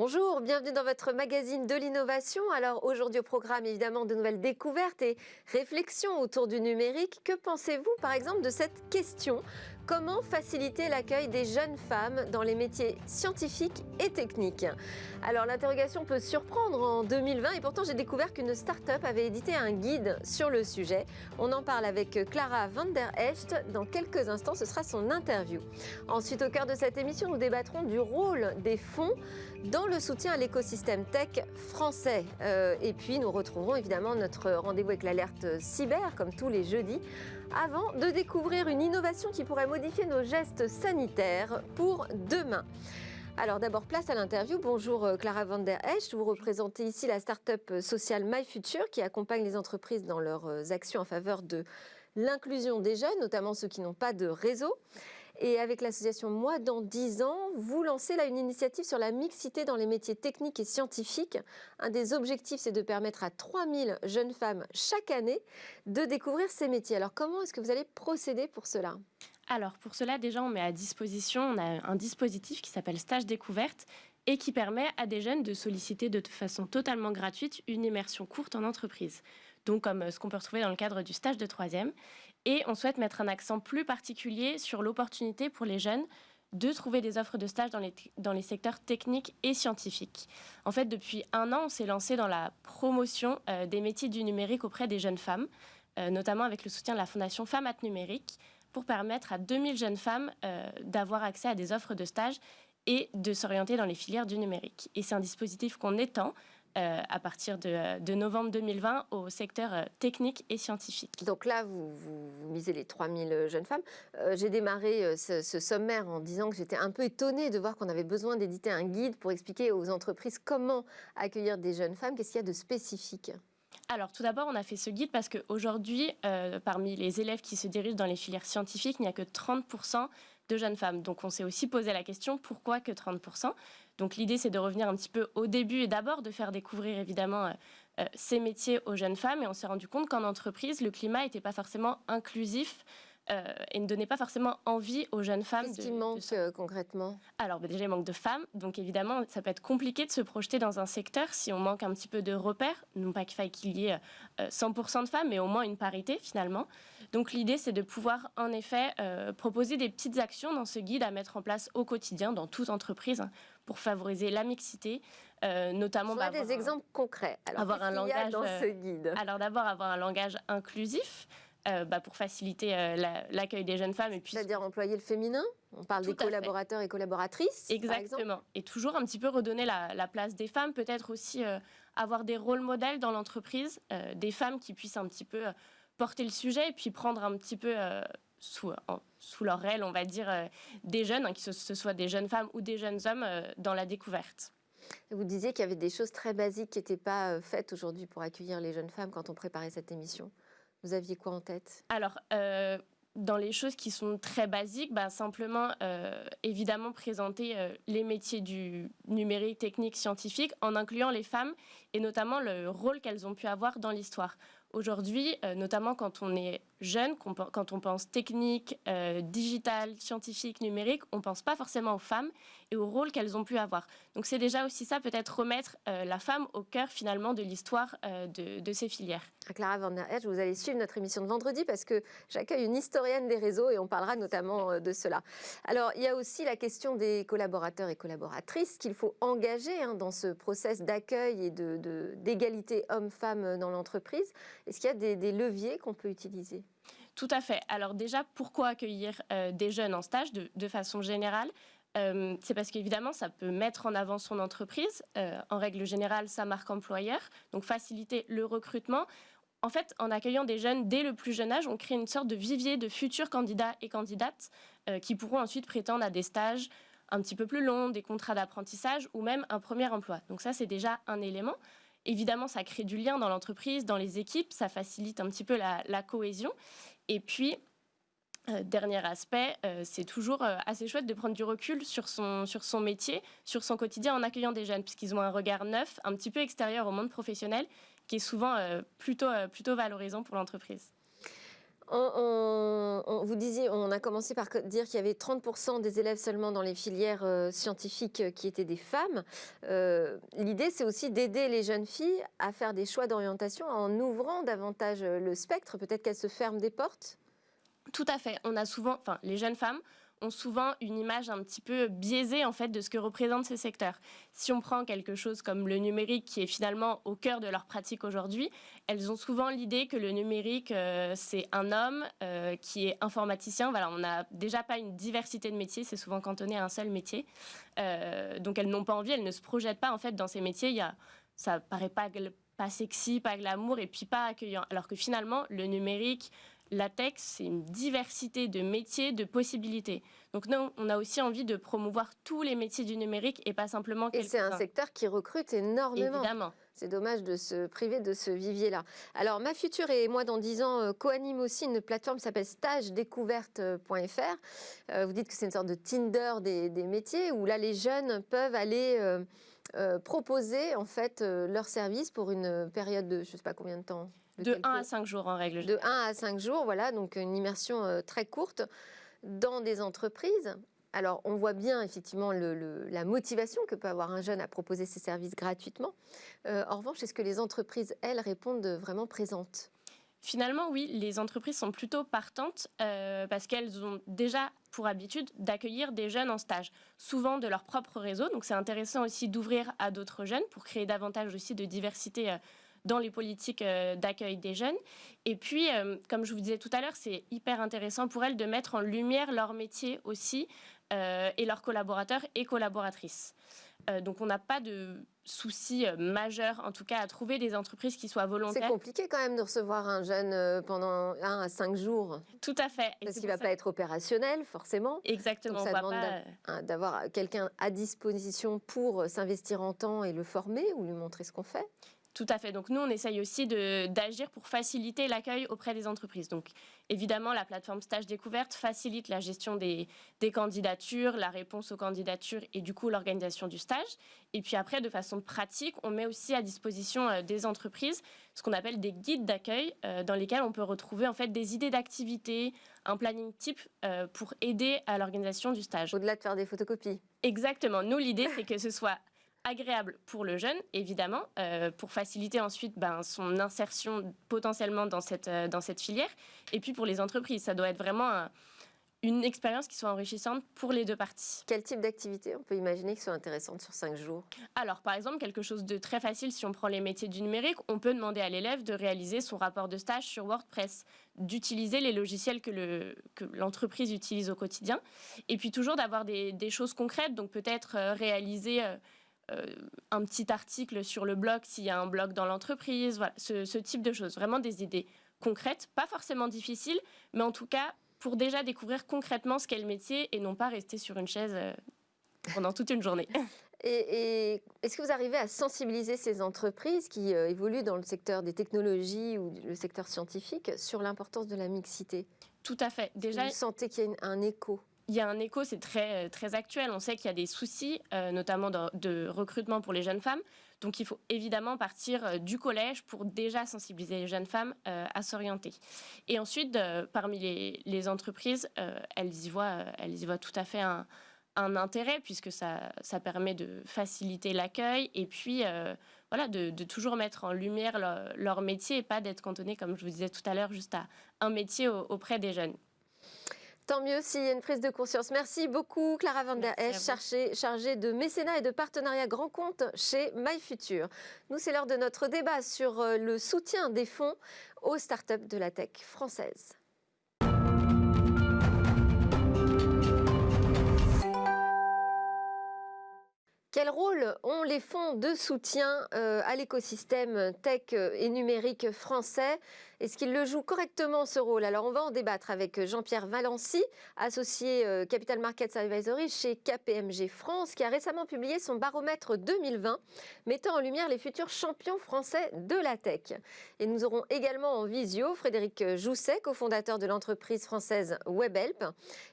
Bonjour, bienvenue dans votre magazine de l'innovation. Alors aujourd'hui au programme évidemment de nouvelles découvertes et réflexions autour du numérique. Que pensez-vous par exemple de cette question? Comment faciliter l'accueil des jeunes femmes dans les métiers scientifiques et techniques? Alors l'interrogation peut surprendre en 2020 et pourtant j'ai découvert qu'une start-up avait édité un guide sur le sujet. On en parle avec Clara van der Helst. Dans quelques instants, ce sera son interview. Ensuite, au cœur de cette émission, nous débattrons du rôle des fonds dans le soutien à l'écosystème tech français. Et puis, nous retrouverons évidemment notre rendez-vous avec l'alerte cyber, comme tous les jeudis, avant de découvrir une innovation qui pourrait modifier nos gestes sanitaires pour demain. Alors d'abord, place à l'interview. Bonjour Clara van der Helst. Vous représentez ici la start-up sociale MyFuture qui accompagne les entreprises dans leurs actions en faveur de l'inclusion des jeunes, notamment ceux qui n'ont pas de réseau. Et avec l'association Moi dans 10 ans, vous lancez là une initiative sur la mixité dans les métiers techniques et scientifiques. Un des objectifs, c'est de permettre à 3000 jeunes femmes chaque année de découvrir ces métiers. Alors comment est-ce que vous allez procéder pour cela ? Alors pour cela, déjà, on met à disposition on a un dispositif qui s'appelle Stage Découverte et qui permet à des jeunes de solliciter de façon totalement gratuite une immersion courte en entreprise. Donc comme ce qu'on peut retrouver dans le cadre du stage de troisième. Et on souhaite mettre un accent plus particulier sur l'opportunité pour les jeunes de trouver des offres de stage dans les secteurs techniques et scientifiques. En fait, depuis 1 an, on s'est lancé dans la promotion des métiers du numérique auprès des jeunes femmes, notamment avec le soutien de la Fondation Femmes at Numérique, pour permettre à 2000 jeunes femmes d'avoir accès à des offres de stage et de s'orienter dans les filières du numérique. Et c'est un dispositif qu'on étend à partir de novembre 2020 au secteur technique et scientifique. Donc là, vous misez les 3000 jeunes femmes. J'ai démarré ce sommaire en disant que j'étais un peu étonnée de voir qu'on avait besoin d'éditer un guide pour expliquer aux entreprises comment accueillir des jeunes femmes. Qu'est-ce qu'il y a de spécifique ? Alors, tout d'abord, on a fait ce guide parce qu'aujourd'hui, parmi les élèves qui se dirigent dans les filières scientifiques, il n'y a que 30% de jeunes femmes. Donc, on s'est aussi posé la question, pourquoi que 30% ? Donc, l'idée, c'est de revenir un petit peu au début et d'abord de faire découvrir, évidemment, ces métiers aux jeunes femmes. Et on s'est rendu compte qu'en entreprise, le climat n'était pas forcément inclusif et ne donnait pas forcément envie aux jeunes femmes. Qu'est-ce qui manque concrètement ? Alors déjà, il manque de femmes, donc évidemment, ça peut être compliqué de se projeter dans un secteur si on manque un petit peu de repères. Non pas qu'il faille qu'il y ait 100% de femmes, mais au moins une parité finalement. Donc l'idée, c'est de pouvoir en effet proposer des petites actions dans ce guide à mettre en place au quotidien, dans toute entreprise, pour favoriser la mixité, notamment... Je vois des exemples concrets. Alors, avoir un qu'est-ce qu'il y a langage, dans ce guide ? Alors d'abord, avoir un langage inclusif, pour faciliter l'accueil des jeunes femmes. C'est-à-dire employer le féminin ? On parle des collaborateurs et collaboratrices. Exactement. Et toujours un petit peu redonner la place des femmes, peut-être aussi avoir des rôles modèles dans l'entreprise, des femmes qui puissent un petit peu porter le sujet et puis prendre un petit peu sous leur aile, on va dire, des jeunes, que ce soit des jeunes femmes ou des jeunes hommes, dans la découverte. Vous disiez qu'il y avait des choses très basiques qui n'étaient pas faites aujourd'hui pour accueillir les jeunes femmes quand on préparait cette émission. Vous aviez quoi en tête ? Alors, dans les choses qui sont très basiques, simplement, évidemment, présenter les métiers du numérique, technique, scientifique, en incluant les femmes et notamment le rôle qu'elles ont pu avoir dans l'histoire. Aujourd'hui, notamment quand on est jeune, quand on pense technique, digital, scientifique, numérique, on ne pense pas forcément aux femmes et au rôle qu'elles ont pu avoir. Donc c'est déjà aussi ça, peut-être remettre la femme au cœur finalement de l'histoire de ces filières. Clara van der Helst, vous allez suivre notre émission de vendredi parce que j'accueille une historienne des réseaux et on parlera notamment de cela. Alors il y a aussi la question des collaborateurs et collaboratrices qu'il faut engager dans ce process d'accueil et d'égalité hommes-femmes dans l'entreprise. Est-ce qu'il y a des leviers qu'on peut utiliser ? Tout à fait. Alors déjà, pourquoi accueillir des jeunes en stage de façon générale ? C'est parce qu'évidemment, ça peut mettre en avant son entreprise, en règle générale, sa marque employeur, donc faciliter le recrutement. En fait, en accueillant des jeunes dès le plus jeune âge, on crée une sorte de vivier de futurs candidats et candidates qui pourront ensuite prétendre à des stages un petit peu plus longs, des contrats d'apprentissage ou même un premier emploi. Donc ça, c'est déjà un élément. Évidemment, ça crée du lien dans l'entreprise, dans les équipes, ça facilite un petit peu la cohésion. Et puis, dernier aspect, c'est toujours assez chouette de prendre du recul sur son métier, sur son quotidien en accueillant des jeunes, puisqu'ils ont un regard neuf, un petit peu extérieur au monde professionnel, qui est souvent plutôt valorisant pour l'entreprise. Vous disiez, on a commencé par dire qu'il y avait 30% des élèves seulement dans les filières scientifiques qui étaient des femmes. L'idée, c'est aussi d'aider les jeunes filles à faire des choix d'orientation en ouvrant davantage le spectre. Peut-être qu'elles se ferment des portes. Tout à fait. On a souvent, enfin, les jeunes femmes ont souvent une image un petit peu biaisée en fait de ce que représentent ces secteurs. Si on prend quelque chose comme le numérique qui est finalement au cœur de leur pratique aujourd'hui, elles ont souvent l'idée que le numérique c'est un homme qui est informaticien. Voilà, on n'a déjà pas une diversité de métiers, c'est souvent cantonné à un seul métier. Donc elles n'ont pas envie, elles ne se projettent pas en fait dans ces métiers. Ça paraît pas sexy, pas glamour et puis pas accueillant. Alors que finalement le numérique, la tech, c'est une diversité de métiers, de possibilités. Donc nous, on a aussi envie de promouvoir tous les métiers du numérique et pas simplement quelques-uns. Et c'est un secteur qui recrute énormément. Évidemment. C'est dommage de se priver de ce vivier-là. Alors, Ma Future et moi, dans 10 ans, co-anime aussi une plateforme qui s'appelle stagedécouverte.fr. Vous dites que c'est une sorte de Tinder des métiers, où là, les jeunes peuvent aller proposer en fait leurs services pour une période de, je ne sais pas combien de temps. De 1 à 5 jours en règle générale. De 1 à 5 jours, voilà, donc une immersion très courte dans des entreprises. Alors, on voit bien effectivement la motivation que peut avoir un jeune à proposer ses services gratuitement. En revanche, est-ce que les entreprises, elles, répondent vraiment présentes ? Finalement, oui, les entreprises sont plutôt partantes parce qu'elles ont déjà pour habitude d'accueillir des jeunes en stage, souvent de leur propre réseau. Donc, c'est intéressant aussi d'ouvrir à d'autres jeunes pour créer davantage aussi de diversité dans les politiques d'accueil des jeunes. Et puis, comme je vous disais tout à l'heure, c'est hyper intéressant pour elles de mettre en lumière leur métier aussi et leurs collaborateurs et collaboratrices. Donc, on n'a pas de souci majeur, en tout cas, à trouver des entreprises qui soient volontaires. C'est compliqué quand même de recevoir un jeune pendant 1 à 5 jours. Tout à fait. Parce qu'il ne va pas être opérationnel, forcément. Exactement. Donc, ça demande d'avoir quelqu'un à disposition pour s'investir en temps et le former ou lui montrer ce qu'on fait. Tout à fait. Donc nous, on essaye aussi d'agir pour faciliter l'accueil auprès des entreprises. Donc évidemment, la plateforme Stage Découverte facilite la gestion des candidatures, la réponse aux candidatures et du coup l'organisation du stage. Et puis après, de façon pratique, on met aussi à disposition des entreprises ce qu'on appelle des guides d'accueil dans lesquels on peut retrouver en fait des idées d'activités, un planning type pour aider à l'organisation du stage. Au-delà de faire des photocopies. Exactement. Nous, l'idée, c'est que ce soit agréable pour le jeune, évidemment, pour faciliter ensuite son insertion potentiellement dans cette filière. Et puis pour les entreprises, ça doit être vraiment une expérience qui soit enrichissante pour les deux parties. Quel type d'activité on peut imaginer qui soit intéressante sur 5 jours ? Alors, par exemple, quelque chose de très facile, si on prend les métiers du numérique, on peut demander à l'élève de réaliser son rapport de stage sur WordPress, d'utiliser les logiciels que l'entreprise utilise au quotidien, et puis toujours d'avoir des choses concrètes, donc peut-être réaliser un petit article sur le blog s'il y a un blog dans l'entreprise, voilà, ce type de choses. Vraiment des idées concrètes, pas forcément difficiles, mais en tout cas pour déjà découvrir concrètement ce qu'est le métier et non pas rester sur une chaise pendant toute une journée. Et est-ce que vous arrivez à sensibiliser ces entreprises qui évoluent dans le secteur des technologies ou le secteur scientifique sur l'importance de la mixité ? Tout à fait. Déjà, vous sentez qu'il y a un écho ? Il y a un écho, c'est très, très actuel. On sait qu'il y a des soucis, notamment de recrutement pour les jeunes femmes. Donc, il faut évidemment partir du collège pour déjà sensibiliser les jeunes femmes à s'orienter. Et ensuite, parmi les entreprises, elles y voient tout à fait un intérêt puisque ça permet de faciliter l'accueil et puis voilà, de toujours mettre en lumière leur métier et pas d'être cantonné, comme je vous disais tout à l'heure, juste à un métier auprès des jeunes. Tant mieux s'il y a une prise de conscience. Merci beaucoup Clara Van Der Esch, chargée de mécénat et de partenariat grand compte chez My Future. Nous, c'est l'heure de notre débat sur le soutien des fonds aux startups de la tech française. Quel rôle ont les fonds de soutien à l'écosystème tech et numérique français ? Est-ce qu'ils le jouent correctement, ce rôle ? Alors, on va en débattre avec Jean-Pierre Valency, associé Capital Markets Advisory chez KPMG France, qui a récemment publié son baromètre 2020, mettant en lumière les futurs champions français de la tech. Et nous aurons également en visio Frédéric Jousset, cofondateur de l'entreprise française WebHelp.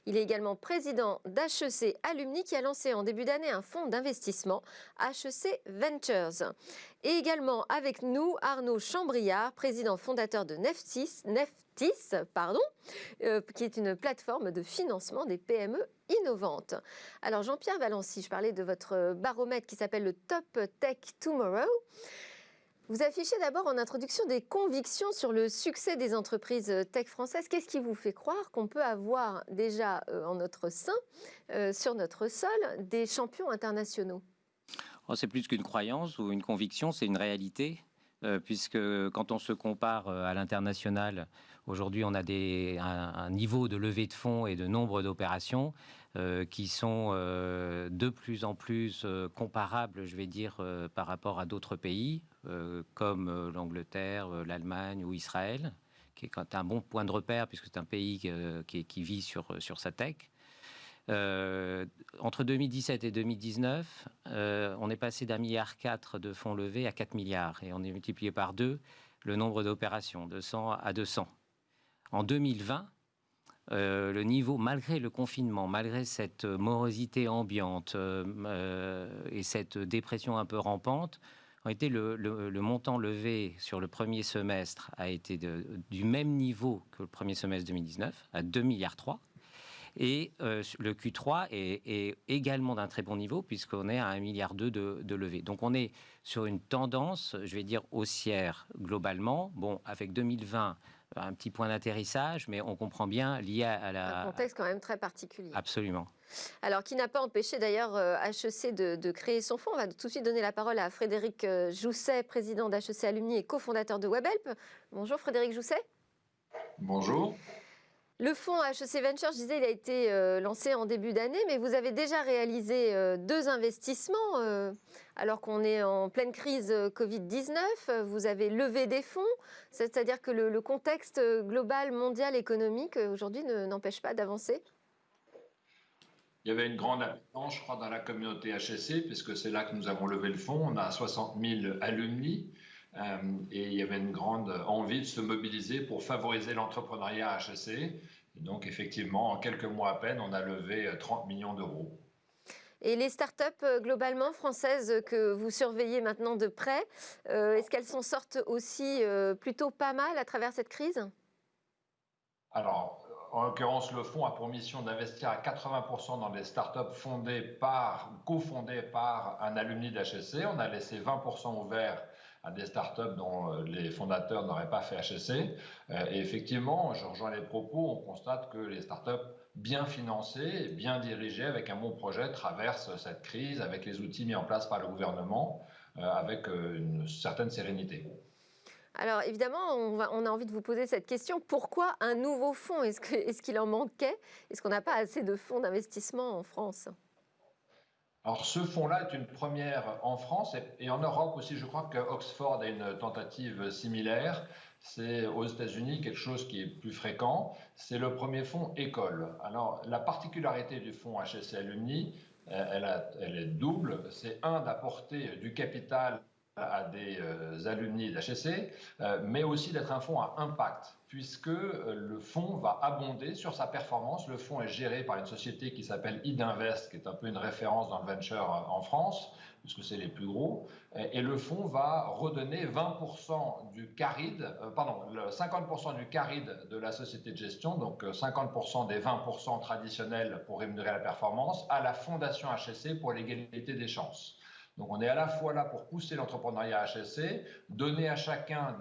Il est également président d'HEC Alumni, qui a lancé en début d'année un fonds d'investissement, HEC Ventures. Et également avec nous, Arnaud Chambriard, président fondateur de Neftis, qui est une plateforme de financement des PME innovantes. Alors Jean-Pierre Valency, je parlais de votre baromètre qui s'appelle le Top Tech Tomorrow. Vous affichez d'abord en introduction des convictions sur le succès des entreprises tech françaises. Qu'est-ce qui vous fait croire qu'on peut avoir déjà en notre sein, sur notre sol, des champions internationaux ? C'est plus qu'une croyance ou une conviction, c'est une réalité, puisque quand on se compare à l'international, aujourd'hui on a un niveau de levée de fonds et de nombre d'opérations qui sont de plus en plus comparables, je vais dire, par rapport à d'autres pays, comme l'Angleterre, l'Allemagne ou Israël, qui est un bon point de repère, puisque c'est un pays qui vit sur sa tech. Entre 2017 et 2019, on est passé d'1,4 milliard de fonds levés à 4 milliards, et on est multiplié par 2 le nombre d'opérations, de 100 à 200. En 2020, le niveau, malgré le confinement, malgré cette morosité ambiante et cette dépression un peu rampante, en réalité, le montant levé sur le premier semestre a été du même niveau que le premier semestre 2019, à 2,3 milliards. Et le Q3 est également d'un très bon niveau, puisqu'on est à 1,2 milliard de levée. Donc on est sur une tendance, je vais dire, haussière globalement. Bon, avec 2020, un petit point d'atterrissage, mais on comprend bien, lié un contexte quand même très particulier. Absolument. Alors, qui n'a pas empêché d'ailleurs HEC de créer son fonds. On va tout de suite donner la parole à Frédéric Jousset, président d'HEC Alumni et cofondateur de WebHelp. Bonjour Frédéric Jousset. Bonjour. Le fonds HEC Venture, je disais, il a été lancé en début d'année, mais vous avez déjà réalisé 2 investissements alors qu'on est en pleine crise Covid-19. Vous avez levé des fonds, c'est-à-dire que le contexte global, mondial, économique, aujourd'hui, n'empêche pas d'avancer. Il y avait une grande appétence, je crois, dans la communauté HEC, puisque c'est là que nous avons levé le fonds. On a 60 000 alumni. Et il y avait une grande envie de se mobiliser pour favoriser l'entrepreneuriat à HEC. Et donc, effectivement, en quelques mois à peine, on a levé 30 millions d'euros. Et les startups globalement françaises que vous surveillez maintenant de près, est-ce qu'elles s'en sortent aussi plutôt pas mal à travers cette crise ? Alors, en l'occurrence, le fonds a pour mission d'investir à 80% dans des startups cofondées par un alumni d'HEC. On a laissé 20% ouverts à des startups dont les fondateurs n'auraient pas fait HEC. Et effectivement, je rejoins les propos, on constate que les startups bien financées, bien dirigées, avec un bon projet, traversent cette crise avec les outils mis en place par le gouvernement, avec une certaine sérénité. Alors évidemment, on a envie de vous poser cette question. Pourquoi un nouveau fonds ? Est-ce qu'il en manquait ? Est-ce qu'on n'a pas assez de fonds d'investissement en France ? Alors ce fonds-là est une première en France et en Europe aussi. Je crois que Oxford a une tentative similaire. C'est aux États-Unis quelque chose qui est plus fréquent. C'est le premier fonds école. Alors la particularité du fonds HEC Alumni, elle est double. C'est d'apporter du capital à des alumni d'HEC, mais aussi d'être un fonds à impact, puisque le fonds va abonder sur sa performance. Le fonds est géré par une société qui s'appelle idinvest, qui est un peu une référence dans le venture en France, puisque c'est les plus gros, et le fonds va redonner 50% du caride de la société de gestion, donc 50% des 20% traditionnels pour rémunérer la performance, à la fondation HEC pour l'égalité des chances. Donc on est à la fois là pour pousser l'entrepreneuriat HEC, donner à chacun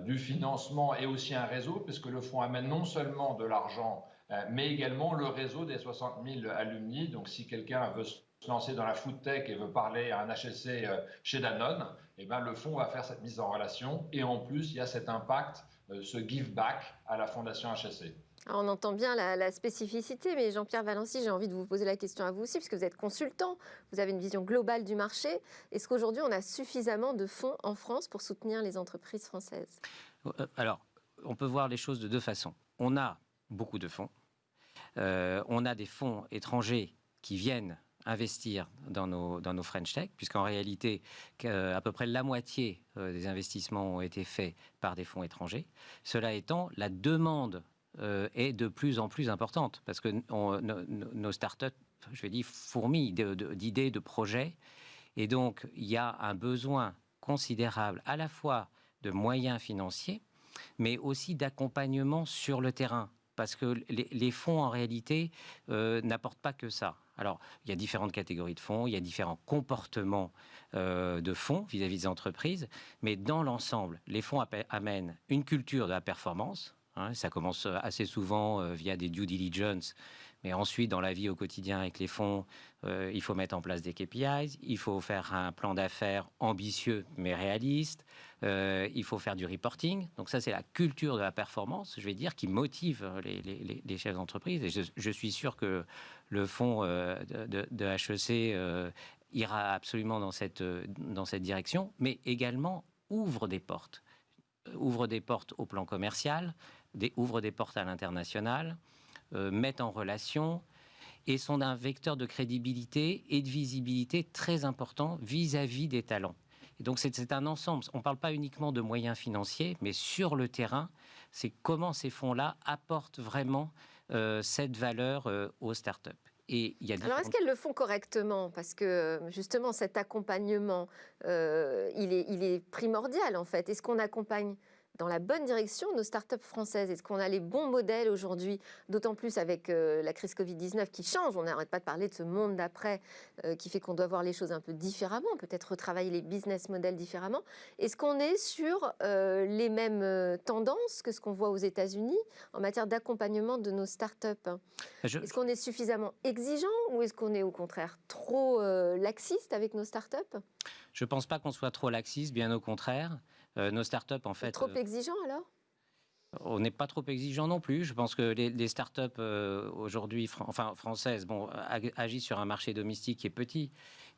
du financement et aussi un réseau, puisque le fonds amène non seulement de l'argent, mais également le réseau des 60 000 alumni. Donc si quelqu'un veut se lancer dans la food tech et veut parler à un HEC chez Danone, eh ben, le fonds va faire cette mise en relation. Et en plus, il y a cet impact, ce give back à la fondation HEC. Alors on entend bien la spécificité, mais Jean-Pierre Valency, j'ai envie de vous poser la question à vous aussi, puisque vous êtes consultant, vous avez une vision globale du marché. Est-ce qu'aujourd'hui, on a suffisamment de fonds en France pour soutenir les entreprises françaises ? Alors, on peut voir les choses de 2 façons. On a beaucoup de fonds. On a des fonds étrangers qui viennent investir dans nos French Tech, puisqu'en réalité, à peu près la moitié des investissements ont été faits par des fonds étrangers. Cela étant, la demande est de plus en plus importante, parce que nos startups, je vais dire, fourmillent d'idées, de projets, Et donc, il y a un besoin considérable à la fois de moyens financiers, mais aussi d'accompagnement sur le terrain. Parce que les fonds, en réalité, n'apportent pas que ça. Alors, il y a différentes catégories de fonds, il y a différents comportements de fonds vis-à-vis des entreprises, mais dans l'ensemble, les fonds amènent une culture de la performance. Ça commence assez souvent via des due diligence, mais ensuite, dans la vie au quotidien avec les fonds, il faut mettre en place des KPIs, il faut faire un plan d'affaires ambitieux mais réaliste, il faut faire du reporting. Donc ça, c'est la culture de la performance, je vais dire, qui motive les chefs d'entreprise. Et je suis sûr que le fonds de HEC ira absolument dans cette direction, mais également ouvre des portes au plan commercial, ouvre des portes à l'international, met en relation et sont un vecteur de crédibilité et de visibilité très important vis-à-vis des talents. Et donc c'est un ensemble. On ne parle pas uniquement de moyens financiers, mais sur le terrain, c'est comment ces fonds-là apportent vraiment cette valeur aux startups. Et il y a Alors, est-ce qu'elles le font correctement? Parce que, justement, cet accompagnement, il est primordial, en fait. Est-ce qu'on accompagne dans la bonne direction nos startups françaises? Est-ce qu'on a les bons modèles aujourd'hui? D'autant plus avec la crise Covid-19 qui change. On n'arrête pas de parler de ce monde d'après qui fait qu'on doit voir les choses un peu différemment, peut-être retravailler les business models différemment. Est-ce qu'on est sur les mêmes tendances que ce qu'on voit aux États-Unis en matière d'accompagnement de nos startups? Est-ce qu'on est suffisamment exigeant ou est-ce qu'on est au contraire trop laxiste avec nos startups? Je ne pense pas qu'on soit trop laxiste, bien au contraire. Nos startups, en fait... Trop exigeant alors? On n'est pas trop exigeant non plus. Je pense que les startups aujourd'hui, françaises, agissent sur un marché domestique qui est petit.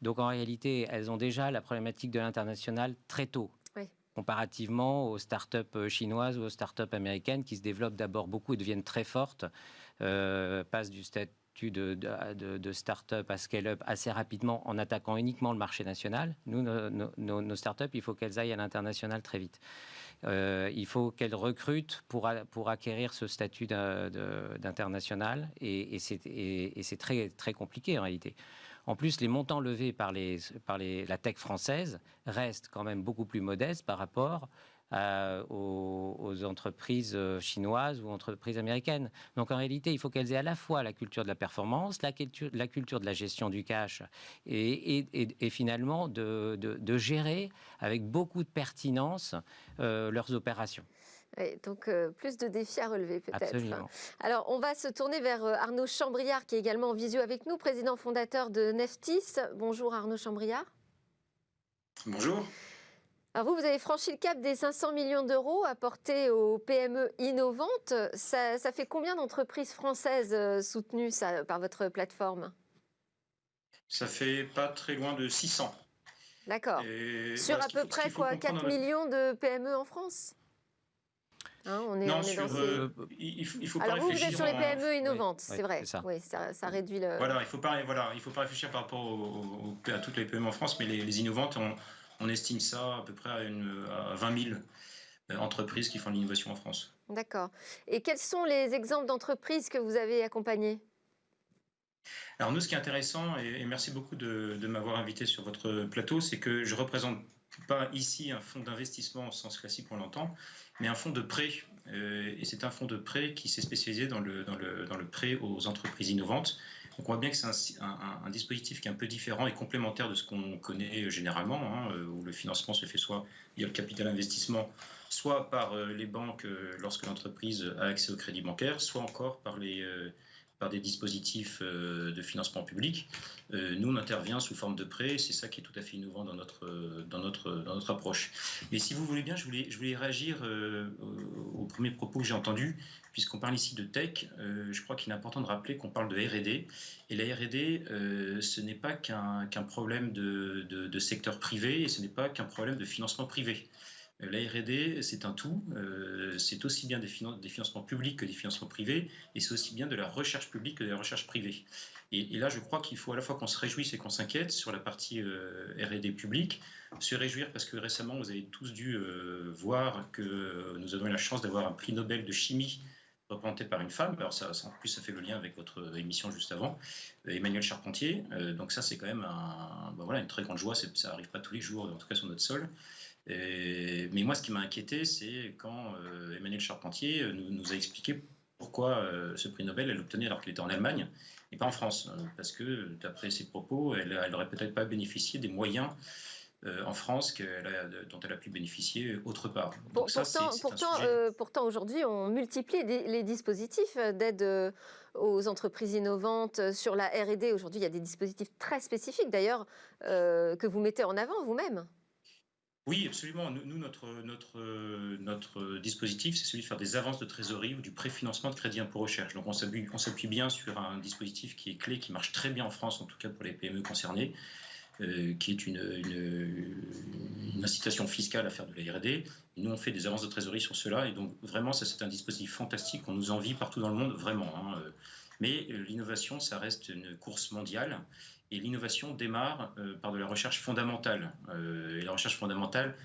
Donc en réalité, elles ont déjà la problématique de l'international très tôt. Oui. Comparativement aux startups chinoises ou aux startups américaines qui se développent d'abord beaucoup et deviennent très fortes, passent du statut de start-up à scale-up assez rapidement en attaquant uniquement le marché national. Nous, nos start-up, il faut qu'elles aillent à l'international très vite. Il faut qu'elles recrutent pour acquérir ce statut d'international et c'est très, très compliqué en réalité. En plus, les montants levés par la tech française restent quand même beaucoup plus modestes par rapport aux entreprises chinoises ou entreprises américaines. Donc en réalité, il faut qu'elles aient à la fois la culture de la performance, la culture de la gestion du cash et finalement de gérer avec beaucoup de pertinence leurs opérations. Oui, donc plus de défis à relever peut-être. Absolument. Alors on va se tourner vers Arnaud Chambriard qui est également en visio avec nous, président fondateur de Neftis. Bonjour Arnaud Chambriard. Bonjour. Alors vous avez franchi le cap des 500 millions d'euros apportés aux PME innovantes. Ça fait combien d'entreprises françaises soutenues par votre plateforme? Ça fait pas très loin de 600. D'accord. Sur à peu près 4 millions de PME en France? Il faut Alors pas vous réfléchir êtes sur les PME innovantes, oui, c'est vrai. C'est ça. Oui, ça réduit le... Voilà, il faut pas réfléchir par rapport à toutes les PME en France, mais les innovantes, on estime ça à peu près à 20 000 entreprises qui font de l'innovation en France. D'accord. Et quels sont les exemples d'entreprises que vous avez accompagnées? Alors nous, ce qui est intéressant, et merci beaucoup de m'avoir invité sur votre plateau, c'est que je ne représente pas ici un fonds d'investissement au sens classique qu'on l'entend, mais un fonds de prêt. Et c'est un fonds de prêt qui s'est spécialisé dans le prêt aux entreprises innovantes. Donc on voit bien que c'est un dispositif qui est un peu différent et complémentaire de ce qu'on connaît généralement, où le financement se fait soit via le capital investissement, soit par les banques lorsque l'entreprise a accès au crédit bancaire, soit encore par des dispositifs de financement public. Nous, on intervient sous forme de prêt, c'est ça qui est tout à fait innovant dans notre approche. Mais si vous voulez bien, je voulais réagir aux premiers propos que j'ai entendus, puisqu'on parle ici de tech. Je crois qu'il est important de rappeler qu'on parle de R&D, et la R&D, ce n'est pas qu'un problème de secteur privé, et ce n'est pas qu'un problème de financement privé. La R&D, c'est un tout, c'est aussi bien des financements publics que des financements privés, et c'est aussi bien de la recherche publique que de la recherche privée. Et là, je crois qu'il faut à la fois qu'on se réjouisse et qu'on s'inquiète sur la partie R&D publique. Se réjouir parce que récemment, vous avez tous dû voir que nous avons eu la chance d'avoir un prix Nobel de chimie représentée par une femme. Alors en plus, ça fait le lien avec votre émission juste avant, Emmanuel Charpentier. Donc ça, c'est quand même une très grande joie. Ça n'arrive pas tous les jours, en tout cas sur notre sol. Mais moi, ce qui m'a inquiété, c'est quand Emmanuel Charpentier nous a expliqué pourquoi ce prix Nobel, elle l'obtenait alors qu'il était en Allemagne et pas en France. Parce que, d'après ses propos, elle n'aurait peut-être pas bénéficié des moyens en France dont elle a pu bénéficier autre part. Donc pourtant, aujourd'hui, on multiplie les dispositifs d'aide aux entreprises innovantes sur la R&D. Aujourd'hui, il y a des dispositifs très spécifiques, d'ailleurs, que vous mettez en avant vous-même. Oui, absolument. Nous, notre dispositif, c'est celui de faire des avances de trésorerie ou du préfinancement de crédit impôt recherche. Donc, on s'appuie bien sur un dispositif qui est clé, qui marche très bien en France, en tout cas pour les PME concernées, qui est une incitation fiscale à faire de la R&D. Et nous, on fait des avances de trésorerie sur cela. Et donc, vraiment, ça, c'est un dispositif fantastique qu'on nous envie partout dans le monde, vraiment. Mais l'innovation, ça reste une course mondiale. Et l'innovation démarre par de la recherche fondamentale. Et la recherche fondamentale,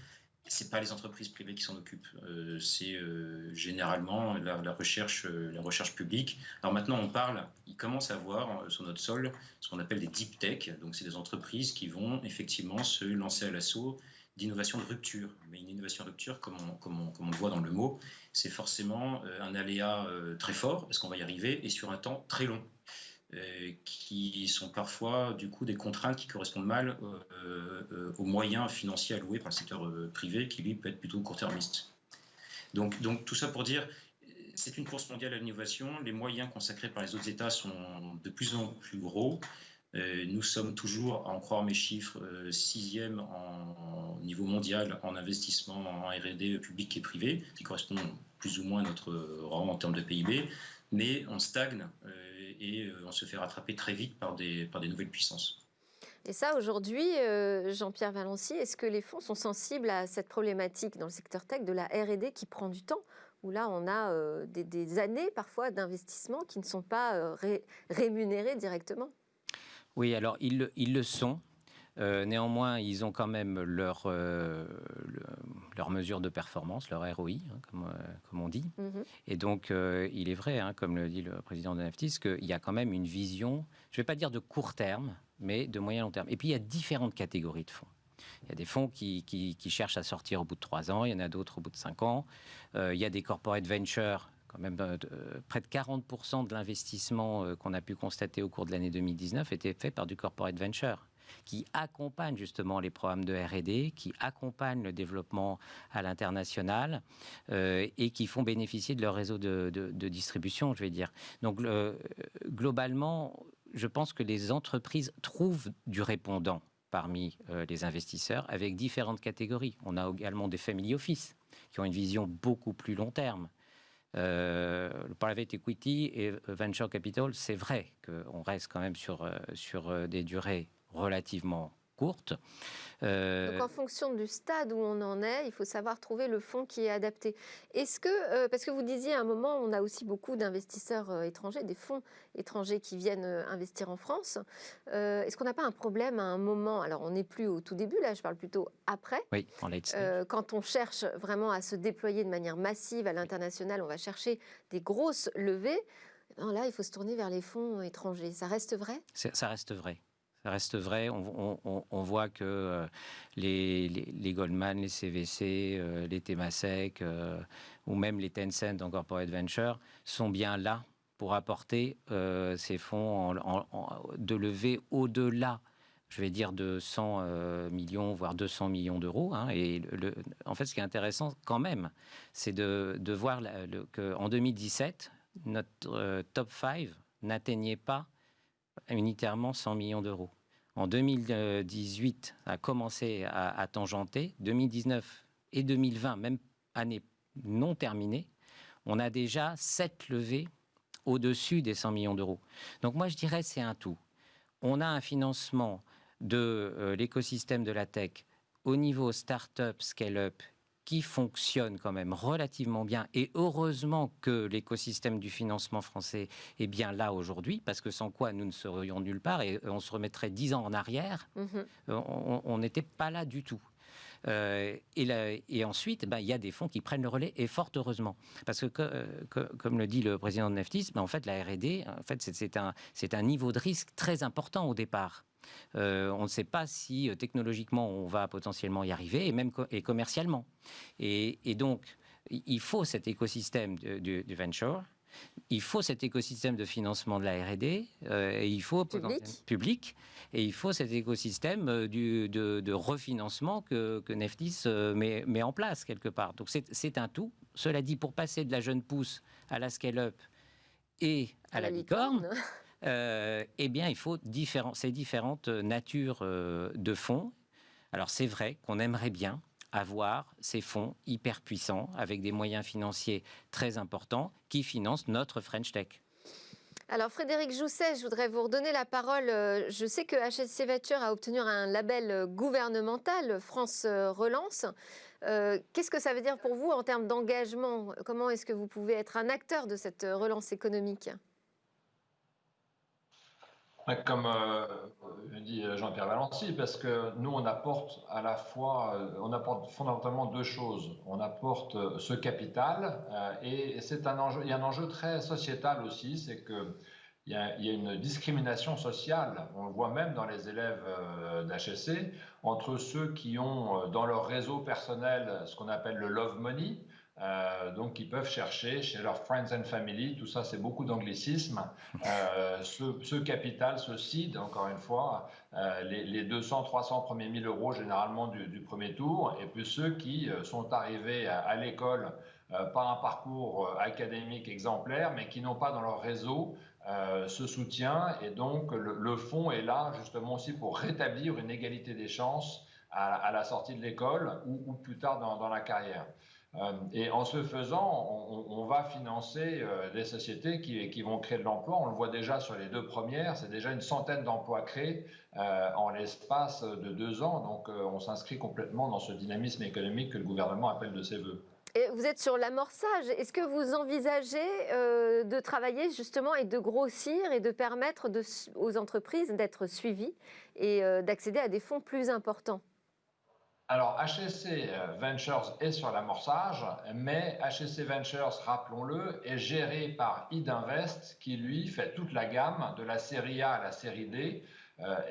ce n'est pas les entreprises privées qui s'en occupent. C'est généralement la recherche publique. Alors maintenant, il commence à avoir sur notre sol ce qu'on appelle des deep tech. Donc, c'est des entreprises qui vont effectivement se lancer à l'assaut d'innovation de rupture. Mais une innovation de rupture, comme on le voit dans le mot, c'est forcément un aléa très fort, parce qu'on va y arriver, et sur un temps très long. Qui sont parfois du coup des contraintes qui correspondent mal aux moyens financiers alloués par le secteur privé, qui lui peut être plutôt court-termiste. Donc tout ça pour dire, c'est une course mondiale à l'innovation. Les moyens consacrés par les autres États sont de plus en plus gros. Nous sommes toujours, à en croire mes chiffres, 6e au niveau mondial en investissement en R&D public et privé, qui correspond plus ou moins à notre rang en termes de PIB, mais on stagne et on se fait rattraper très vite par des nouvelles puissances. Et ça, aujourd'hui, Jean-Pierre Valency, est-ce que les fonds sont sensibles à cette problématique dans le secteur tech de la R&D qui prend du temps, où là, on a des années parfois d'investissement qui ne sont pas rémunérés directement? Oui, alors ils le sont. Néanmoins, ils ont quand même leur mesure de performance, leur ROI, comme on dit. Mm-hmm. Et donc, il est vrai, comme le dit le président de Naftis, qu'il y a quand même une vision, je ne vais pas dire de court terme, mais de moyen long terme. Et puis, il y a différentes catégories de fonds. Il y a des fonds qui cherchent à sortir au bout de 3 ans, il y en a d'autres au bout de 5 ans. Il y a des corporate ventures, quand même près de 40% de l'investissement qu'on a pu constater au cours de l'année 2019 était fait par du corporate venture, qui accompagnent justement les programmes de R&D, qui accompagnent le développement à l'international et qui font bénéficier de leur réseau de distribution, je vais dire. Donc, globalement, je pense que les entreprises trouvent du répondant parmi les investisseurs avec différentes catégories. On a également des family office qui ont une vision beaucoup plus long terme. Le private equity et venture capital, c'est vrai qu'on reste quand même sur des durées relativement courte. Donc en fonction du stade où on en est, il faut savoir trouver le fonds qui est adapté. Est-ce que, parce que vous disiez à un moment, on a aussi beaucoup d'investisseurs étrangers, des fonds étrangers qui viennent investir en France. Est-ce qu'on n'a pas un problème à un moment, alors on n'est plus au tout début, là je parle plutôt après, oui, en late stage. Quand on cherche vraiment à se déployer de manière massive à l'international, on va chercher des grosses levées, là il faut se tourner vers les fonds étrangers. Ça reste vrai ? Ça reste vrai. Ça reste vrai. On voit que les Goldman, les CVC, les Temasek ou même les Tencent en corporate venture sont bien là pour apporter ces fonds de levée au-delà, je vais dire, de 100 millions, voire 200 millions d'euros. Et en fait, ce qui est intéressant quand même, c'est de voir qu'en 2017, notre top 5 n'atteignait pas unitairement 100 millions d'euros. En 2018, ça a commencé à tangenter. 2019 et 2020, même année non terminée, on a déjà 7 levées au-dessus des 100 millions d'euros. Donc moi, je dirais c'est un tout. On a un financement de l'écosystème de la tech au niveau start-up, scale-up, qui fonctionne quand même relativement bien. Et heureusement que l'écosystème du financement français est bien là aujourd'hui, parce que sans quoi nous ne serions nulle part et on se remettrait 10 ans en arrière. On n'était pas là du tout. Et ensuite, il y a des fonds qui prennent le relais, et fort heureusement. Parce que comme le dit le président de Neftis, en fait, la R&D, en fait, c'est un niveau de risque très important au départ. On ne sait pas si technologiquement on va potentiellement y arriver, et même commercialement. Et donc, il faut cet écosystème du venture. Il faut cet écosystème de financement de la R&D, et il faut public, et il faut cet écosystème de refinancement que Neftis met en place quelque part. Donc c'est un tout. Cela dit, pour passer de la jeune pousse à la scale-up et à la licorne, eh bien, il faut ces différentes natures de fonds. Alors c'est vrai qu'on aimerait bien avoir ces fonds hyper puissants avec des moyens financiers très importants qui financent notre French Tech. Alors Frédéric Jousset, je voudrais vous redonner la parole. Je sais que HSC Venture a obtenu un label gouvernemental, France Relance. Qu'est-ce que ça veut dire pour vous en termes d'engagement? Comment est-ce que vous pouvez être un acteur de cette relance économique? Comme dit Jean-Pierre Valency, parce que nous, on apporte à la fois, on apporte fondamentalement deux choses. On apporte ce capital et c'est un enjeu, il y a un enjeu très sociétal aussi, c'est que il y a une discrimination sociale, on le voit même dans les élèves d'HSC, entre ceux qui ont dans leur réseau personnel ce qu'on appelle le love money, donc ils peuvent chercher chez leurs friends and family, tout ça c'est beaucoup d'anglicisme, ce capital, ce seed, encore une fois, les 200, 300 premiers 1000 euros généralement du premier tour, et puis ceux qui sont arrivés à l'école par un parcours académique exemplaire, mais qui n'ont pas dans leur réseau ce soutien, et donc le fonds est là justement aussi pour rétablir une égalité des chances à la sortie de l'école ou plus tard dans la carrière. Et en ce faisant, on va financer des sociétés qui vont créer de l'emploi. On le voit déjà sur les deux premières, c'est déjà une centaine d'emplois créés en l'espace de 2 ans. Donc on s'inscrit complètement dans ce dynamisme économique que le gouvernement appelle de ses voeux. Et vous êtes sur l'amorçage. Est-ce que vous envisagez de travailler justement et de grossir et de permettre aux entreprises d'être suivies et d'accéder à des fonds plus importants? Alors, HSC Ventures est sur l'amorçage, mais HSC Ventures, rappelons-le, est géré par Idinvest, qui lui fait toute la gamme de la série A à la série D.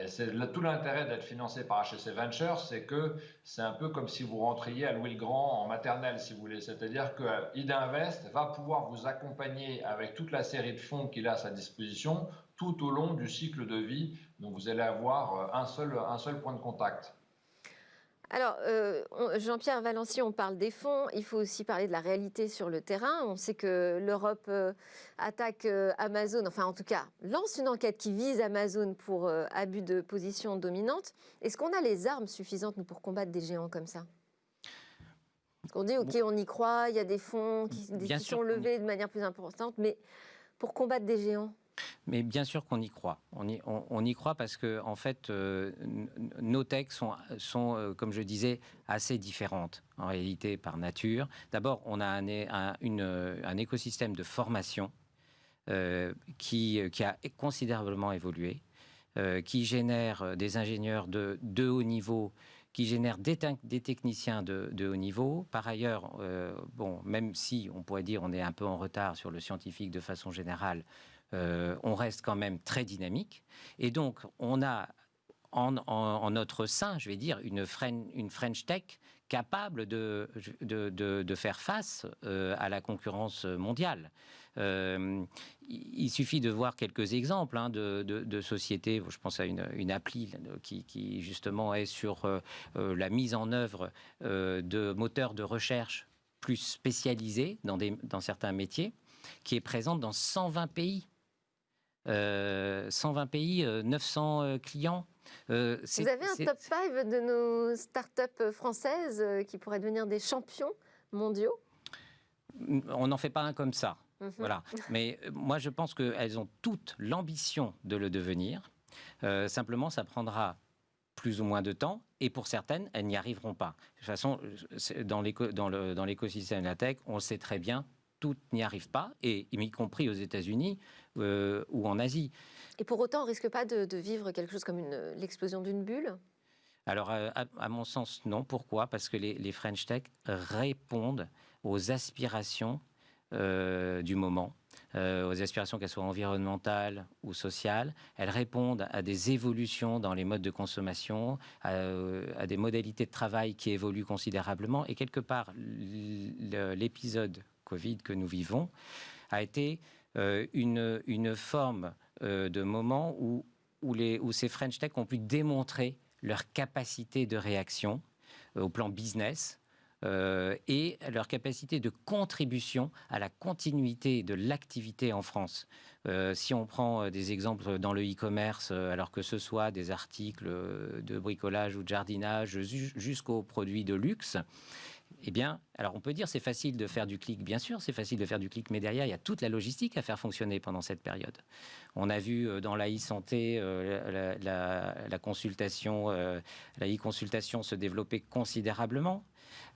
Et c'est tout l'intérêt d'être financé par HSC Ventures, c'est que c'est un peu comme si vous rentriez à Louis-le-Grand en maternelle, si vous voulez. C'est-à-dire que Idinvest va pouvoir vous accompagner avec toute la série de fonds qu'il a à sa disposition tout au long du cycle de vie. Donc, vous allez avoir un seul point de contact. Alors, Jean-Pierre Valency, on parle des fonds, il faut aussi parler de la réalité sur le terrain. On sait que l'Europe attaque Amazon, enfin en tout cas, lance une enquête qui vise Amazon pour abus de position dominante. Est-ce qu'on a les armes suffisantes, nous, pour combattre des géants comme ça? Parce qu'on dit, OK, on y croit, il y a des fonds qui sont levés de manière plus importante, mais pour combattre des géants? Mais bien sûr qu'on y croit. On y croit parce que, en fait, nos techs sont, comme je disais, assez différentes en réalité par nature. D'abord, on a un écosystème de formation qui a considérablement évolué, qui génère des ingénieurs de haut niveau, qui génère des techniciens de haut niveau. Par ailleurs, même si on pourrait dire on est un peu en retard sur le scientifique de façon générale, on reste quand même très dynamique. Et donc, on a en notre sein, je vais dire, une French Tech capable de faire face à la concurrence mondiale. Il suffit de voir quelques exemples de sociétés. Je pense à une appli qui justement est sur la mise en œuvre de moteurs de recherche plus spécialisés dans certains métiers, qui est présente dans 120 pays. 120 pays, 900 clients. Vous avez un top 5 de nos startups françaises qui pourraient devenir des champions mondiaux? On n'en fait pas un comme ça. Voilà. Mais moi, je pense qu'elles ont toutes l'ambition de le devenir. Simplement, ça prendra plus ou moins de temps, et pour certaines, elles n'y arriveront pas. De toute façon, dans l'écosystème de la tech, on le sait très bien, toutes n'y arrivent pas, et y compris aux États-Unis ou en Asie. Et pour autant, on ne risque pas de vivre quelque chose comme l'explosion d'une bulle? Alors, à mon sens, non. Pourquoi? Parce que les French Tech répondent aux aspirations du moment, aux aspirations qu'elles soient environnementales ou sociales. Elles répondent à des évolutions dans les modes de consommation, à des modalités de travail qui évoluent considérablement. Et quelque part, l'épisode Covid que nous vivons a été une forme de moment où ces French Tech ont pu démontrer leur capacité de réaction au plan business et leur capacité de contribution à la continuité de l'activité en France. Si on prend des exemples dans le e-commerce, alors que ce soit des articles de bricolage ou de jardinage jusqu'aux produits de luxe, eh bien, alors on peut dire c'est facile de faire du clic, bien sûr, c'est facile de faire du clic, mais derrière, il y a toute la logistique à faire fonctionner pendant cette période. On a vu dans la e-santé la consultation, la e-consultation se développer considérablement.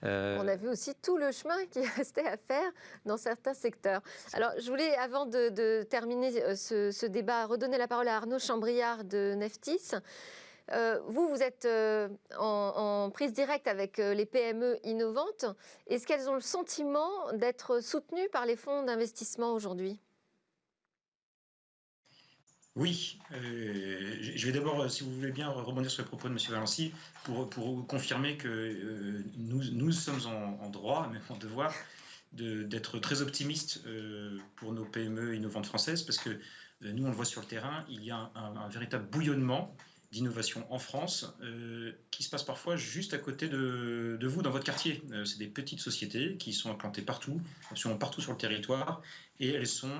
On a vu aussi tout le chemin qui restait à faire dans certains secteurs. Alors, je voulais, avant de terminer ce débat, redonner la parole à Arnaud Chambriard de Neftis. Vous êtes en prise directe avec les PME innovantes. Est-ce qu'elles ont le sentiment d'être soutenues par les fonds d'investissement aujourd'hui ? Oui, je vais d'abord, si vous voulez bien, rebondir sur les propos de M. Valency pour confirmer que nous sommes en droit, même en devoir, d'être très optimistes pour nos PME innovantes françaises, parce que nous, on le voit sur le terrain, il y a un véritable bouillonnement d'innovation en France qui se passe parfois juste à côté de vous, dans votre quartier. C'est des petites sociétés qui sont implantées partout, absolument partout sur le territoire, et elles sont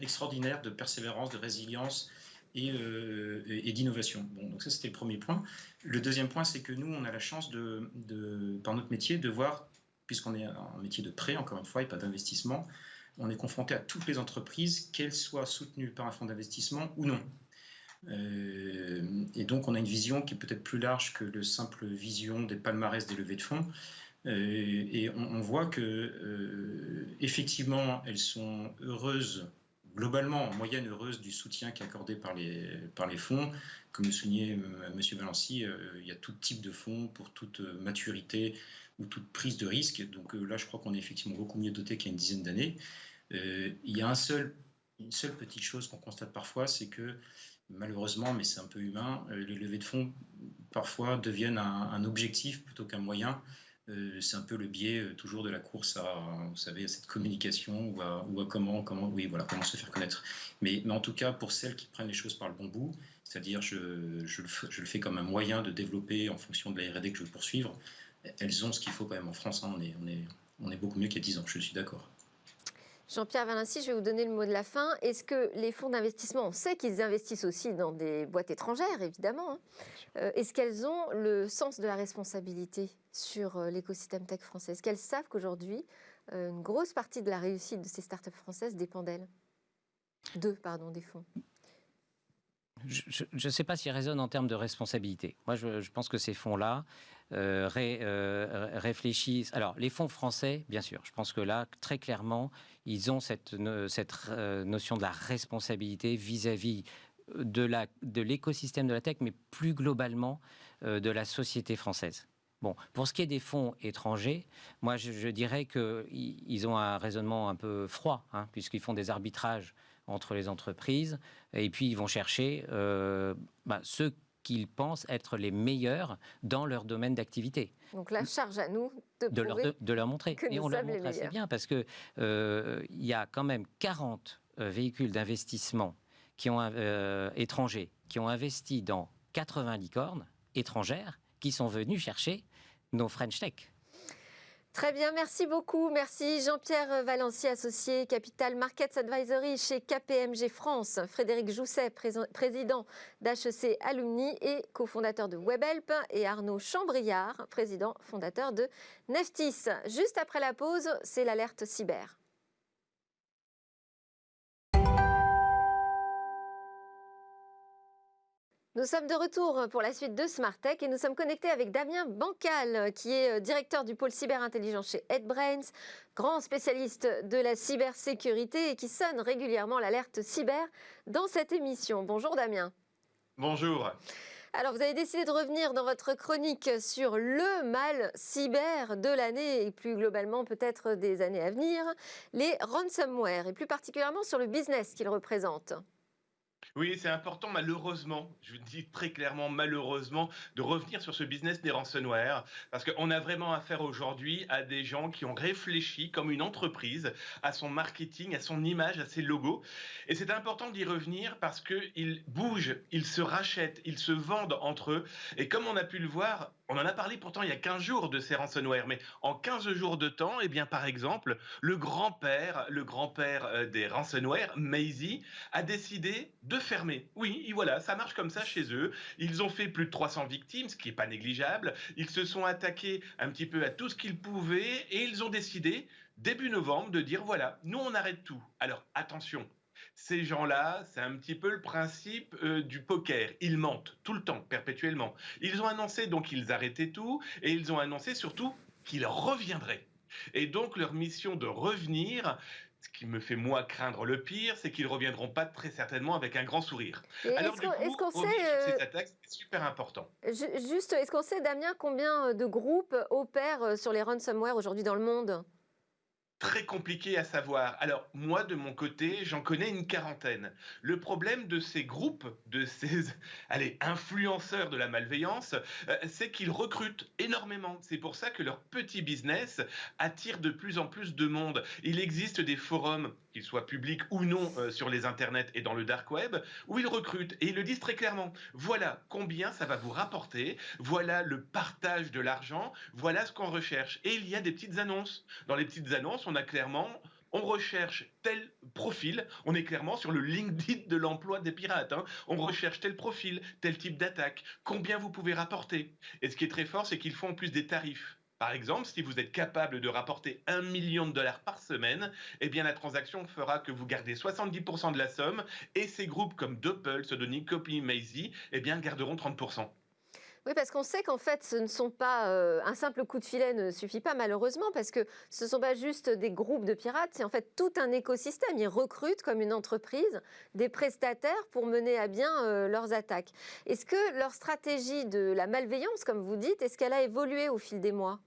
extraordinaires de persévérance, de résilience et d'innovation. Bon, donc ça, c'était le premier point. Le deuxième point, c'est que nous, on a la chance par notre métier, de voir, puisqu'on est un métier de prêt, encore une fois, et pas d'investissement, on est confronté à toutes les entreprises, qu'elles soient soutenues par un fonds d'investissement ou non. Et donc on a une vision qui est peut-être plus large que le simple vision des palmarès des levées de fonds, et on voit que effectivement elles sont heureuses, globalement en moyenne heureuses du soutien qui est accordé par les fonds. Comme le soulignait M. Valency, il y a tout type de fonds pour toute maturité ou toute prise de risque, donc là je crois qu'on est effectivement beaucoup mieux doté qu'il y a une dizaine d'années. Il y a une seule petite chose qu'on constate parfois, c'est que malheureusement, mais c'est un peu humain, les levées de fonds parfois deviennent un objectif plutôt qu'un moyen. C'est un peu le biais toujours de la course à cette communication ou à comment se faire connaître. Mais en tout cas, pour celles qui prennent les choses par le bon bout, c'est-à-dire je le fais comme un moyen de développer en fonction de la R&D que je veux poursuivre, elles ont ce qu'il faut quand même en France. Hein. On est beaucoup mieux qu'il y a 10 ans, je suis d'accord. Jean-Pierre Valency, je vais vous donner le mot de la fin. Est-ce que les fonds d'investissement, on sait qu'ils investissent aussi dans des boîtes étrangères, évidemment, hein. Est-ce qu'elles ont le sens de la responsabilité sur l'écosystème tech français? Est-ce qu'elles savent qu'aujourd'hui, une grosse partie de la réussite de ces startups françaises dépend d'elles? Des fonds. Je ne sais pas s'ils raisonnent en termes de responsabilité. Moi, je pense que ces fonds-là réfléchissent. Alors, les fonds français, bien sûr, je pense que là, très clairement, ils ont cette notion de la responsabilité vis-à-vis de l'écosystème de la tech, mais plus globalement de la société française. Bon, pour ce qui est des fonds étrangers, moi, je dirais qu'ils ont un raisonnement un peu froid, hein, puisqu'ils font des arbitrages entre les entreprises, et puis ils vont chercher ceux qu'ils pensent être les meilleurs dans leur domaine d'activité. Donc la charge à nous de leur montrer. Et on leur montre assez bien, parce que il y a quand même 40 véhicules d'investissement étrangers qui ont investi dans 80 licornes étrangères qui sont venus chercher nos French Tech. Très bien, merci beaucoup. Merci Jean-Pierre Valency, associé Capital Markets Advisory chez KPMG France, Frédéric Jousset, président d'HEC Alumni et cofondateur de Webhelp, et Arnaud Chambriard, président fondateur de Neftis. Juste après la pause, c'est l'alerte cyber. Nous sommes de retour pour la suite de Smart Tech et nous sommes connectés avec Damien Bancal, qui est directeur du pôle cyberintelligence chez HeadBrains, grand spécialiste de la cybersécurité et qui sonne régulièrement l'alerte cyber dans cette émission. Bonjour Damien. Bonjour. Alors, vous avez décidé de revenir dans votre chronique sur le mal cyber de l'année et plus globalement peut-être des années à venir, les ransomware, et plus particulièrement sur le business qu'ils représentent. Oui, c'est important, malheureusement, je dis très clairement malheureusement, de revenir sur ce business des ransomware, parce qu'on a vraiment affaire aujourd'hui à des gens qui ont réfléchi comme une entreprise à son marketing, à son image, à ses logos. Et c'est important d'y revenir parce qu'ils bougent, ils se rachètent, ils se vendent entre eux. Et comme on a pu le voir, on en a parlé pourtant il y a 15 jours de ces ransomware, mais en 15 jours de temps, eh bien, par exemple, le grand-père des ransomware, Maisy, a décidé de fermer. Oui, et voilà, ça marche comme ça chez eux. Ils ont fait plus de 300 victimes, ce qui n'est pas négligeable. Ils se sont attaqués un petit peu à tout ce qu'ils pouvaient et ils ont décidé, début novembre, de dire voilà, nous on arrête tout. Alors attention, ces gens-là, c'est un petit peu le principe du poker. Ils mentent tout le temps, perpétuellement. Ils ont annoncé donc qu'ils arrêtaient tout et ils ont annoncé surtout qu'ils reviendraient. Et donc leur mission de revenir, ce qui me fait moi craindre le pire, c'est qu'ils ne reviendront pas très certainement avec un grand sourire. Et Alors du est-ce coup, qu'on revenir sur sait, ces attaques, c'est super important. juste, est-ce qu'on sait, Damien, combien de groupes opèrent sur les ransomware aujourd'hui dans le monde? Très compliqué à savoir. Alors, moi, de mon côté, j'en connais une quarantaine. Le problème de ces groupes, de ces allez, influenceurs de la malveillance, c'est qu'ils recrutent énormément. C'est pour ça que leur petit business attire de plus en plus de monde. Il existe des forums, qu'ils soient publics ou non, sur les internets et dans le dark web, où ils recrutent et ils le disent très clairement. Voilà combien ça va vous rapporter, voilà le partage de l'argent, voilà ce qu'on recherche. Et il y a des petites annonces. Dans les petites annonces, on recherche tel profil, on est clairement sur le LinkedIn de l'emploi des pirates, hein. On recherche tel profil, tel type d'attaque, combien vous pouvez rapporter. Et ce qui est très fort, c'est qu'ils font en plus des tarifs. Par exemple, si vous êtes capable de rapporter 1 million de dollars par semaine, eh bien la transaction fera que vous gardez 70% de la somme et ces groupes comme Doppel, Sodonic, Copy, Maisy, eh bien garderont 30%. Oui, parce qu'on sait qu'en fait, ce ne sont pas un simple coup de filet ne suffit pas malheureusement, parce que ce ne sont pas juste des groupes de pirates, c'est en fait tout un écosystème. Ils recrutent comme une entreprise des prestataires pour mener à bien leurs attaques. Est-ce que leur stratégie de la malveillance, comme vous dites, est-ce qu'elle a évolué au fil des mois?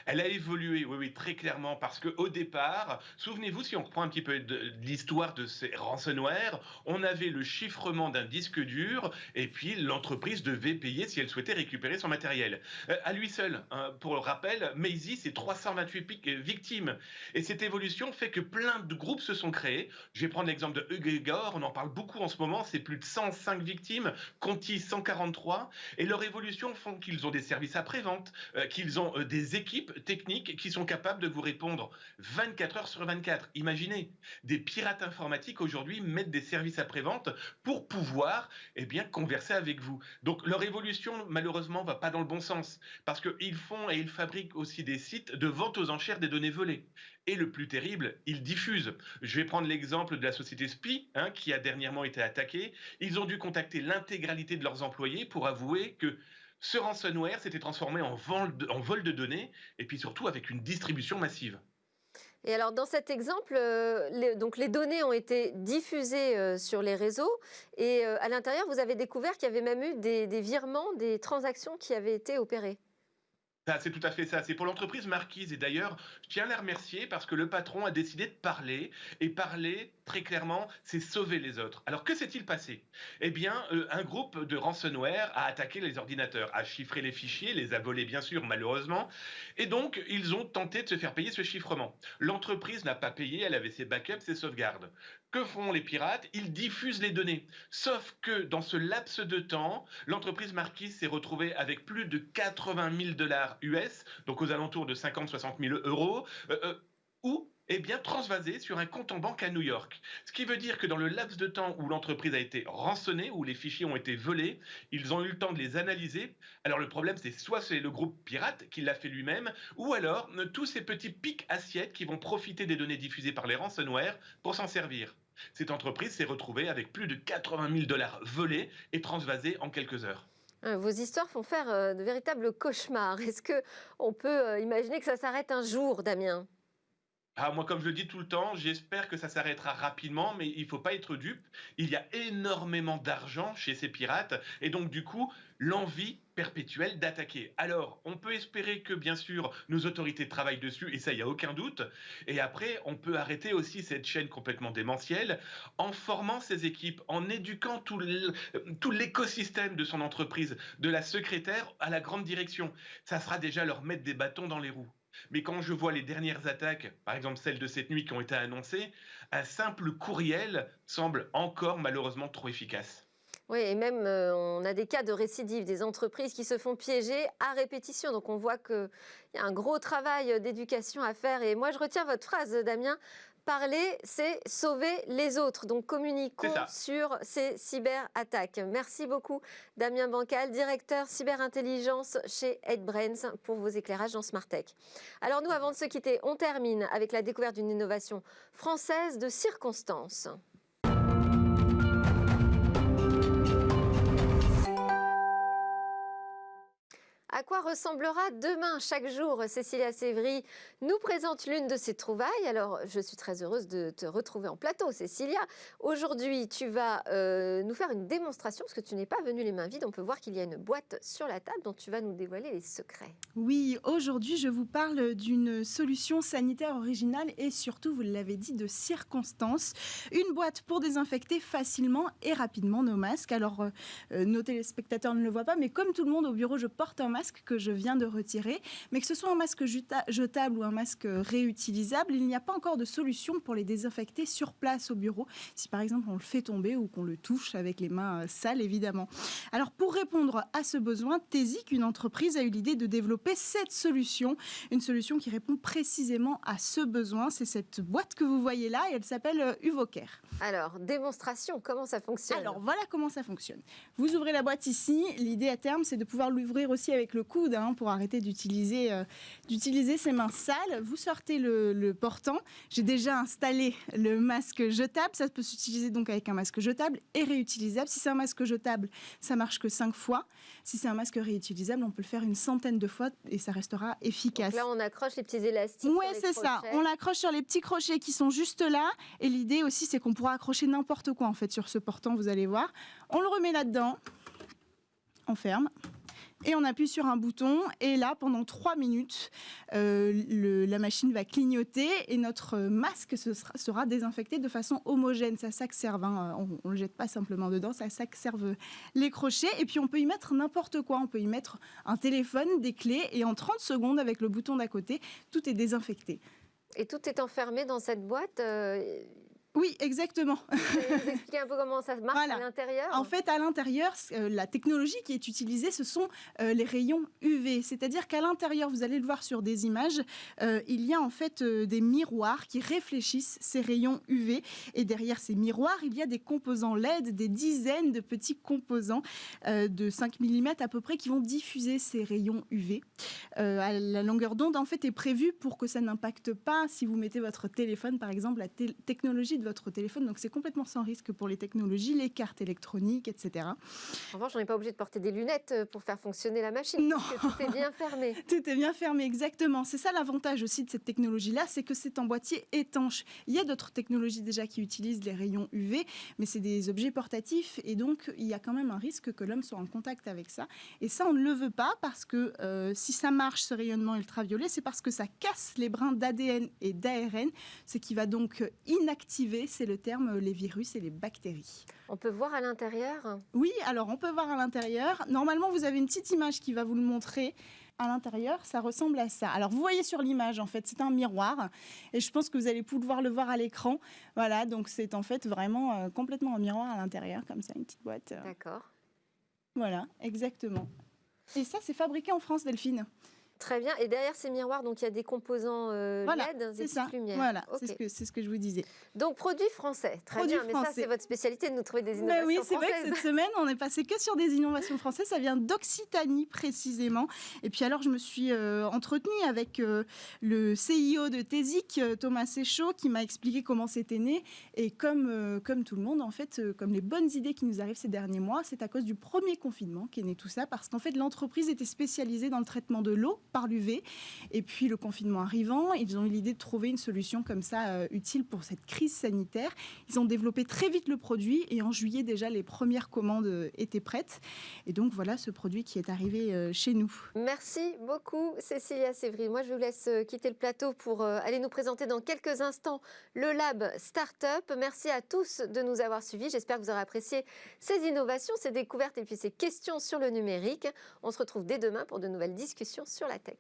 Elle a évolué, oui, oui, très clairement, parce qu'au départ, souvenez-vous, si on reprend un petit peu de l'histoire de ces ransomware, on avait le chiffrement d'un disque dur, et puis l'entreprise devait payer si elle souhaitait récupérer son matériel. À lui seul, hein, pour le rappel, Maisy, c'est 328 victimes. Et cette évolution fait que plein de groupes se sont créés. Je vais prendre l'exemple de Egregor, on en parle beaucoup en ce moment, c'est plus de 105 victimes, Conti 143, et leur évolution font qu'ils ont des services après-vente, qu'ils ont des équipes techniques qui sont capables de vous répondre 24 heures sur 24. Imaginez, des pirates informatiques aujourd'hui mettent des services après-vente pour pouvoir eh bien, converser avec vous. Donc leur évolution, malheureusement, ne va pas dans le bon sens parce qu'ils font et ils fabriquent aussi des sites de vente aux enchères des données volées. Et le plus terrible, ils diffusent. Je vais prendre l'exemple de la société SPI, hein, qui a dernièrement été attaquée. Ils ont dû contacter l'intégralité de leurs employés pour avouer que ce ransomware s'était transformé en vol de données et puis surtout avec une distribution massive. Et alors, dans cet exemple, donc les données ont été diffusées sur les réseaux et à l'intérieur, vous avez découvert qu'il y avait même eu des virements, des transactions qui avaient été opérées. C'est tout à fait ça. C'est pour l'entreprise Marquise. Et d'ailleurs, je tiens à la remercier parce que le patron a décidé de parler. Et parler, très clairement, c'est sauver les autres. Alors, que s'est-il passé? Eh bien, un groupe de ransomware a attaqué les ordinateurs, a chiffré les fichiers, les a volés, bien sûr, malheureusement. Et donc, ils ont tenté de se faire payer ce chiffrement. L'entreprise n'a pas payé, elle avait ses backups, ses sauvegardes. Que font les pirates? Ils diffusent les données. Sauf que dans ce laps de temps, l'entreprise Marquise s'est retrouvée avec plus de 80 000 dollars US, donc aux alentours de 50-60 000 euros, ou eh bien transvasé sur un compte en banque à New York. Ce qui veut dire que dans le laps de temps où l'entreprise a été rançonnée, où les fichiers ont été volés, ils ont eu le temps de les analyser. Alors le problème, c'est soit c'est le groupe pirate qui l'a fait lui-même, ou alors tous ces petits pics assiettes qui vont profiter des données diffusées par les ransomware pour s'en servir. Cette entreprise s'est retrouvée avec plus de 80 000 dollars volés et transvasés en quelques heures. Vos histoires font faire de véritables cauchemars. Est-ce qu'on peut imaginer que ça s'arrête un jour, Damien? Ah, moi, comme je le dis tout le temps, j'espère que ça s'arrêtera rapidement, mais il faut pas être dupe. Il y a énormément d'argent chez ces pirates et donc du coup, l'envie perpétuelle d'attaquer. Alors, on peut espérer que, bien sûr, nos autorités travaillent dessus, et ça, il y a aucun doute. Et après, on peut arrêter aussi cette chaîne complètement démentielle en formant ses équipes, en éduquant tout l'écosystème de son entreprise, de la secrétaire à la grande direction. Ça sera déjà leur mettre des bâtons dans les roues. Mais quand je vois les dernières attaques, par exemple celles de cette nuit qui ont été annoncées, un simple courriel semble encore malheureusement trop efficace. Oui, et même on a des cas de récidive, des entreprises qui se font piéger à répétition. Donc on voit qu'il y a un gros travail d'éducation à faire. Et moi, je retiens votre phrase, Damien. Parler, c'est sauver les autres. Donc communiquons sur ces cyberattaques. Merci beaucoup, Damien Bancal, directeur cyberintelligence chez HeadBrains, pour vos éclairages dans Smart Tech. Alors nous, avant de se quitter, on termine avec la découverte d'une innovation française de circonstance. À quoi ressemblera demain chaque jour? Cécilia Sévry nous présente l'une de ses trouvailles. Alors, je suis très heureuse de te retrouver en plateau, Cécilia. Aujourd'hui, tu vas nous faire une démonstration, parce que tu n'es pas venue les mains vides. On peut voir qu'il y a une boîte sur la table dont tu vas nous dévoiler les secrets. Oui, aujourd'hui, je vous parle d'une solution sanitaire originale et surtout, vous l'avez dit, de circonstance. Une boîte pour désinfecter facilement et rapidement nos masques. Alors, nos téléspectateurs ne le voient pas, mais comme tout le monde au bureau, je porte un masque que je viens de retirer, mais que ce soit un masque jetable ou un masque réutilisable, il n'y a pas encore de solution pour les désinfecter sur place au bureau, si par exemple on le fait tomber ou qu'on le touche avec les mains sales, évidemment. Alors pour répondre à ce besoin, Tezik, une entreprise, a eu l'idée de développer cette solution, une solution qui répond précisément à ce besoin. C'est cette boîte que vous voyez là et elle s'appelle Uvocare. Alors, démonstration, comment ça fonctionne? Alors voilà comment ça fonctionne. Vous ouvrez la boîte ici, l'idée à terme c'est de pouvoir l'ouvrir aussi avec le coude pour arrêter d'utiliser ses mains sales. Vous sortez le portant. J'ai déjà installé le masque jetable. Ça peut s'utiliser donc avec un masque jetable et réutilisable. Si c'est un masque jetable, ça marche que 5 fois. Si c'est un masque réutilisable, on peut le faire une centaine de fois et ça restera efficace. Donc là, on accroche les petits élastiques. Oui, c'est ça. On l'accroche sur les petits crochets qui sont juste là. Et l'idée aussi, c'est qu'on pourra accrocher n'importe quoi en fait sur ce portant, vous allez voir. On le remet là-dedans. On ferme. Et on appuie sur un bouton et là, pendant 3 minutes, la machine va clignoter et notre masque sera désinfecté de façon homogène. Ça s'acserve, on ne le jette pas simplement dedans, ça s'acserve les crochets. Et puis on peut y mettre n'importe quoi, on peut y mettre un téléphone, des clés et en 30 secondes, avec le bouton d'à côté, tout est désinfecté. Et tout est enfermé dans cette boîte Oui, exactement. Vous expliquez un peu comment ça marche à l'intérieur? En fait, à l'intérieur, la technologie qui est utilisée, ce sont les rayons UV. C'est-à-dire qu'à l'intérieur, vous allez le voir sur des images, il y a en fait des miroirs qui réfléchissent ces rayons UV. Et derrière ces miroirs, il y a des composants LED, des dizaines de petits composants de 5 mm à peu près qui vont diffuser ces rayons UV. La longueur d'onde, en fait, est prévue pour que ça n'impacte pas, si vous mettez votre téléphone, par exemple, la technologie de votre téléphone, donc c'est complètement sans risque pour les technologies, les cartes électroniques, etc. En revanche, on n'est pas obligé de porter des lunettes pour faire fonctionner la machine. Non. Parce que tout est bien fermé. Tout est bien fermé, exactement. C'est ça l'avantage aussi de cette technologie-là, c'est que c'est en boîtier étanche. Il y a d'autres technologies déjà qui utilisent les rayons UV, mais c'est des objets portatifs et donc il y a quand même un risque que l'homme soit en contact avec ça. Et ça, on ne le veut pas parce que si ça marche, ce rayonnement ultraviolet, c'est parce que ça casse les brins d'ADN et d'ARN, ce qui va donc inactiver, c'est le terme, les virus et les bactéries. On peut voir à l'intérieur? Oui, alors on peut voir à l'intérieur. Normalement, vous avez une petite image qui va vous le montrer. À l'intérieur, ça ressemble à ça. Alors, vous voyez sur l'image, en fait, c'est un miroir. Et je pense que vous allez pouvoir le voir à l'écran. Voilà, donc c'est en fait vraiment complètement un miroir à l'intérieur, comme ça, une petite boîte. D'accord. Voilà, exactement. Et ça, c'est fabriqué en France, Delphine. Très bien. Et derrière ces miroirs, donc il y a des composants voilà, LED, des petites lumières. Voilà, okay. c'est ce que je vous disais. Donc produit français, très produit bien. Mais français. ça, c'est votre spécialité de nous trouver des innovations oui, c'est françaises. vrai que cette semaine, on n'est passé que sur des innovations françaises. Ça vient d'Occitanie précisément. Et puis alors, je me suis entretenue avec le CIO de Tezik, Thomas Séchaud, qui m'a expliqué comment c'était né. Et comme tout le monde, en fait, comme les bonnes idées qui nous arrivent ces derniers mois, c'est à cause du premier confinement qu'est né tout ça, parce qu'en fait, l'entreprise était spécialisée dans le traitement de l'eau par l'UV. Et puis le confinement arrivant, ils ont eu l'idée de trouver une solution comme ça utile pour cette crise sanitaire. Ils ont développé très vite le produit et en juillet déjà les premières commandes étaient prêtes. Et donc voilà ce produit qui est arrivé chez nous. Merci beaucoup Cécilia Sévry. Moi je vous laisse quitter le plateau pour aller nous présenter dans quelques instants le Lab Startup. Merci à tous de nous avoir suivis. J'espère que vous aurez apprécié ces innovations, ces découvertes et puis ces questions sur le numérique. On se retrouve dès demain pour de nouvelles discussions sur la tech.